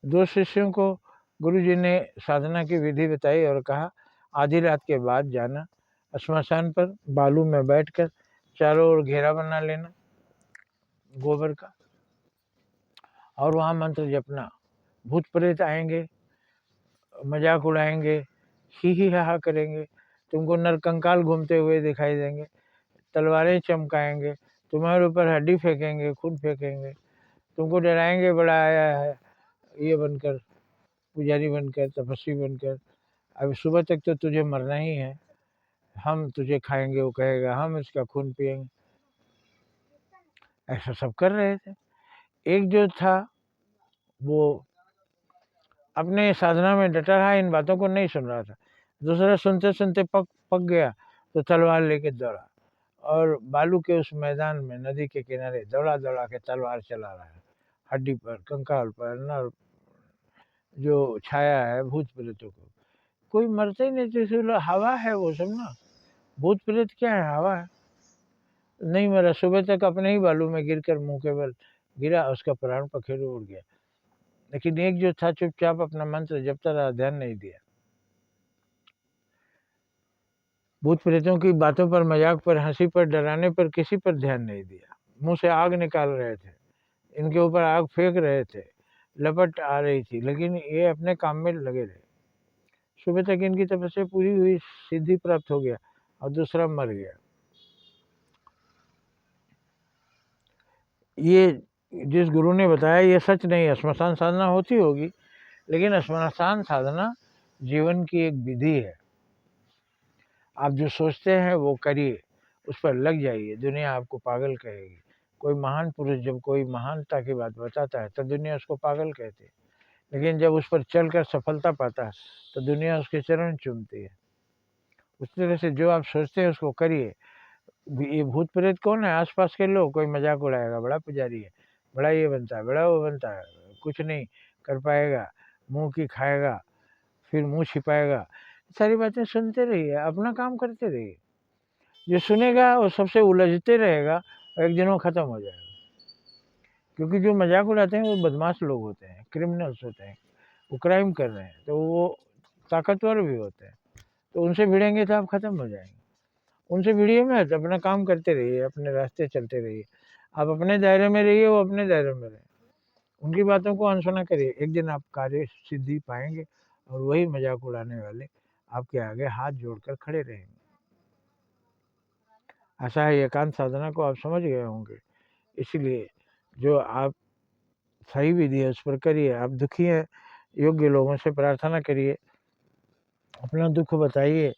दो शिष्यों को गुरुजी ने साधना की विधि बताई और कहा आधी रात के बाद जाना, श्मशान पर बालू में बैठकर चारों ओर घेरा बना लेना गोबर का, और वहाँ मंत्र जपना। भूत प्रेत आएंगे, मजाक उड़ाएंगे, ही हा करेंगे, तुमको नरकंकाल घूमते हुए दिखाई देंगे, तलवारें चमकाएंगे, तुम्हारे ऊपर हड्डी फेंकेंगे, खून फेंकेंगे, तुमको डराएंगे बड़ा आया है ये बनकर, पुजारी बनकर, तपस्वी बनकर, अब सुबह तक तो तुझे मरना ही है, हम तुझे खाएंगे, वो कहेगा हम इसका खून पिएंगे। ऐसा सब कर रहे थे। एक जो था वो अपने साधना में डटा रहा, इन बातों को नहीं सुन रहा था। दूसरा सुनते सुनते पक पक गया तो तलवार लेके दौड़ा, और बालू के उस मैदान में नदी के किनारे दौड़ा दौड़ा के तलवार चला रहा है, हड्डी पर, कंकाल पर, नर जो छाया है भूत प्रेतों को। कोई मरते ही नहीं, जैसे हवा है वो सब ना, भूत प्रेत क्या है, हवा है। नहीं मरा, सुबह तक अपने ही बालू में गिरकर मुंह के बल गिरा, उसका प्राण पखेरु उड़ गया। लेकिन एक जो था चुपचाप अपना मंत्र जपता रहा, ध्यान नहीं दिया। भूत प्रेतों की बातों पर, मजाक पर, हंसी पर, डराने पर किसी पर ध्यान नहीं दिया। मुंह से आग निकाल रहे थे, इनके ऊपर आग फेंक रहे थे, लपट आ रही थी, लेकिन ये अपने काम में लगे रहे। सुबह तक इनकी तपस्या पूरी हुई, सिद्धि प्राप्त हो गया, और दूसरा मर गया। ये जिस गुरु ने बताया ये सच नहीं है, श्मशान साधना होती होगी, लेकिन श्मशान साधना जीवन की एक विधि है। आप जो सोचते हैं वो करिए, उस पर लग जाइए, दुनिया आपको पागल कहेगी। कोई महान पुरुष जब कोई महानता की बात बताता है तो दुनिया उसको पागल कहती है, लेकिन जब उस पर चलकर सफलता पाता है तो दुनिया उसके चरण चूमती है। उस तरह से जो आप सोचते हैं उसको करिए। ये भूत प्रेत कौन है, आसपास के लोग, कोई मजाक उड़ाएगा, बड़ा पुजारी है, बड़ा ये बनता है, बड़ा वो बनता है, कुछ नहीं कर पाएगा, मुंह की खाएगा, फिर मुंह छिपाएगा, सारी बातें सुनते रहिए, अपना काम करते रहिए। जो सुनेगा वो सबसे उलझते रहेगा, और एक दिन वो खत्म हो जाएगा। क्योंकि जो मजाक उड़ाते हैं वो बदमाश लोग होते हैं, क्रिमिनल्स होते हैं, वो क्राइम कर रहे हैं, तो वो ताकतवर भी होते हैं, तो उनसे भिड़ेंगे तो आप खत्म हो जाएंगे। उनसे भिड़िए मत, अपना काम करते रहिए, अपने रास्ते चलते रहिए, आप अपने दायरे में रहिए, वो अपने दायरे में रहे, उनकी बातों को अनसुना करिए। एक दिन आप कार्य सिद्धि पाएंगे, और वही मजाक उड़ाने वाले आपके आगे हाथ जोड़कर खड़े रहेंगे। आशा है एकांत साधना को आप समझ गए होंगे। इसलिए जो आप सही विधि है उस पर करिए। आप दुखी हैं, योग्य लोगों से प्रार्थना करिए, अपना दुख बताइए,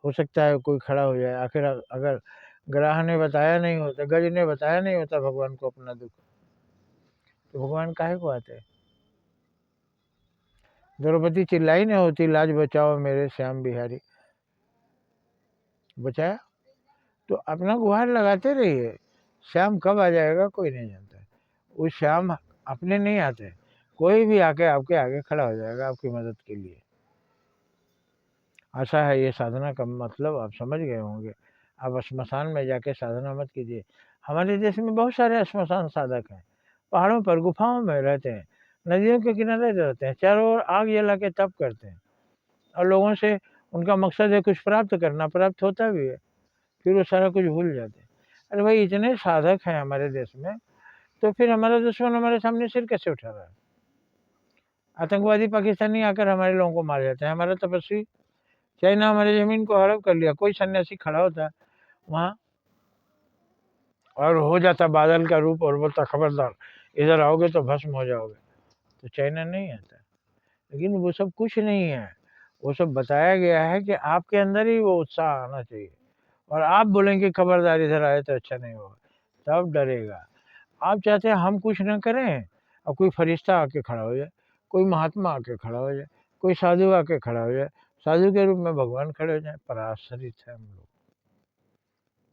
हो सकता है कोई खड़ा हो जाए। आखिर अगर ग्राह ने बताया नहीं होता, गज ने बताया नहीं होता भगवान को अपना दुख, तो भगवान काहे को आते। द्रौपदी चिल्लाई नहीं होती, लाज बचाओ मेरे श्याम बिहारी, बचाया। तो अपना गुहार लगाते रहिए, श्याम कब आ जाएगा कोई नहीं जानता। वो श्याम अपने नहीं आते, कोई भी आके आपके आगे खड़ा हो जाएगा आपकी मदद के लिए। आशा है ये साधना का मतलब आप समझ गए होंगे। आप श्मशान में जाके साधना मत कीजिए। हमारे देश में बहुत सारे श्मशान साधक हैं, पहाड़ों पर गुफाओं में रहते हैं, नदियों के किनारे रहते हैं, चारों ओर आग जला के तप करते हैं, और लोगों से उनका मकसद है कुछ प्राप्त करना, प्राप्त होता भी है, फिर वो सारा कुछ भूल जाते हैं। अरे भाई इतने साधक हैं हमारे देश में, तो फिर हमारा दुश्मन हमारे सामने सिर कैसे उठा रहा है। आतंकवादी पाकिस्तानी आकर हमारे लोगों को मार जाते हैं, हमारा तपस्वी चाइना हमारी जमीन को हड़प कर लिया, कोई सन्यासी खड़ा होता वहाँ और हो जाता बादल का रूप और बोलता खबरदार इधर आओगे तो भस्म हो जाओगे, तो चाइना नहीं आता। लेकिन वो सब कुछ नहीं है, वो सब बताया गया है कि आपके अंदर ही वो उत्साह आना चाहिए, और आप बोलेंगे खबरदार इधर आए तो अच्छा नहीं होगा, तब डरेगा। आप चाहते हैं हम कुछ न करें और कोई फरिश्ता आके खड़ा हो जाए, कोई महात्मा आके खड़ा हो जाए, कोई साधु आके खड़ा हो जाए, साधु के रूप में भगवान खड़े हो जाए। पराश्रित है हम लोग,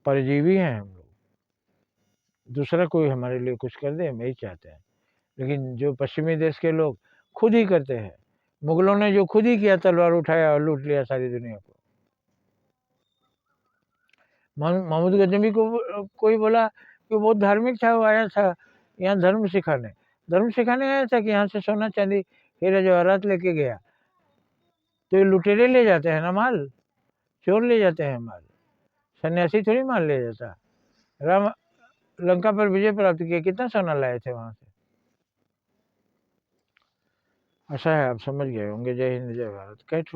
परजीवी हैं हम लोग, दूसरा कोई हमारे लिए कुछ कर दे हम यही चाहते हैं। लेकिन जो पश्चिमी देश के लोग खुद ही करते हैं, मुगलों ने जो खुद ही किया, तलवार उठाया और लूट लिया सारी दुनिया को। महमूद गजनवी को कोई बोला कि वो धार्मिक था, वो आया था यहाँ धर्म सिखाने, धर्म सिखाने आया था कि यहाँ से सोना चांदी हीरा जवाहरात लेके गया। तो ये लुटेरे ले जाते हैं ना माल, चोर ले जाते हैं माल, सन्यासी थोड़ी माल ले जाता। राम लंका पर विजय प्राप्त किया, कितना सोना लाए थे वहां से। आशा है आप समझ गए होंगे। जय हिंद, जय भारत। कैट